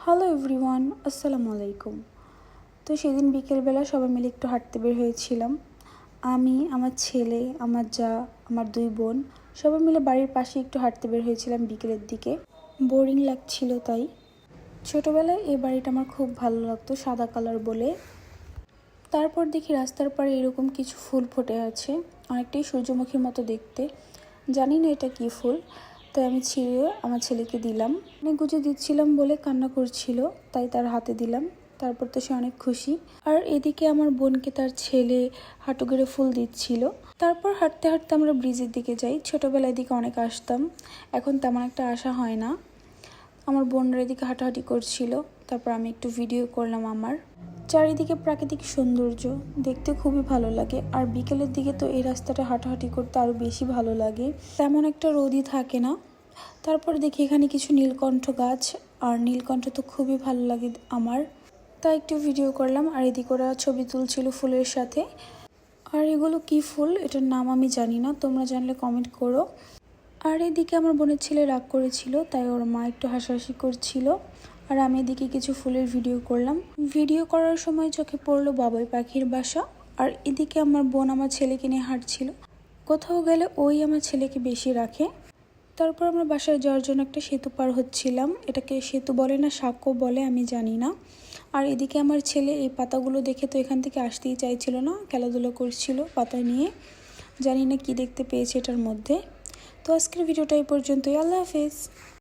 Hello everyone, আসসালামু আলাইকুম। তো সেদিন বিকেলবেলা সবাই মিলে একটু হাঁটতে বের হয়েছিলাম। আমি, আমার ছেলে, আমার যা, আমার 2 বোন সবাই মিলে বাড়ির পাশে একটু হাঁটতে বের হয়েছিলাম বিকেলের দিকে। বোরিং লাগছিল তাই। ছোটোবেলায় এই বাড়িটা আমার খুব ভালো লাগতো, সাদা কালার বলে। তারপর দেখি রাস্তার পাড়ে এরকম কিছু ফুল ফুটে আছে, অনেকটাই সূর্যমুখীর মতো দেখতে। জানি না এটা কী ফুল, তাই আমি ছিঁড়ে আমার ছেলেকে দিলাম। অনেক গুজে দিচ্ছিলাম বলে কান্না করছিল, তাই তার হাতে দিলাম। তারপর তো সে অনেক খুশি। আর এদিকে আমার বোনকে তার ছেলে হাঁটু গেড়ে ফুল দিচ্ছিল। তারপর হাঁটতে হাঁটতে আমরা ব্রিজের দিকে যাই। ছোটোবেলায় দিকে অনেক আসতাম, এখন তেমন একটা আসা হয় না। আমার বোনরা এদিকে হাঁটাহাঁটি করছিল, তারপর আমি একটু ভিডিও করলাম। আমার চারিদিকে প্রাকৃতিক সৌন্দর্য দেখতে খুবই ভালো লাগে। আর বিকেলের দিকে তো এই রাস্তাটা হাঁটাহাঁটি করতে আরও বেশি ভালো লাগে, তেমন একটা রোদই থাকে না। তারপর দেখি এখানে কিছু নীলকণ্ঠ গাছ, আর নীলকণ্ঠ তো খুবই ভালো লাগে আমার, তাই একটু ভিডিও করলাম। আর এদিকে ওরা ছবি তুলছিল ফুলের সাথে। আর এগুলো কি ফুল, এটার নাম আমি জানি না, তোমরা জানলে কমেন্ট করো। আর এদিকে আমার বোনের ছেলে রাগ করেছিল, তাই ওর মা একটু হাসাহাসি করছিল। আর আমি এদিকে কিছু ফুলের ভিডিও করলাম। ভিডিও করার সময় চোখে পড়লো বাবুই পাখির বাসা। আর এদিকে আমার বোন আমার ছেলেকে নিয়ে হাঁটছিল। কোথাও গেলে ওই আমার ছেলেকে বেশি রাখে। তারপর আমরা বাসায় যাওয়ার জন্য একটা সেতু পার হচ্ছিলাম। এটাকে সেতু বলে না সাঁকো বলে আমি জানি না। আর এদিকে আমার ছেলে এই পাতাগুলো দেখে তো এখান থেকে আসতেই চাইছিল না, খেলাধুলো করছিল পাতা নিয়ে। জানি না কি দেখতে পেয়েছে এটার মধ্যে। তো আজকের ভিডিওটা এই পর্যন্তই। আল্লাহ হাফেজ।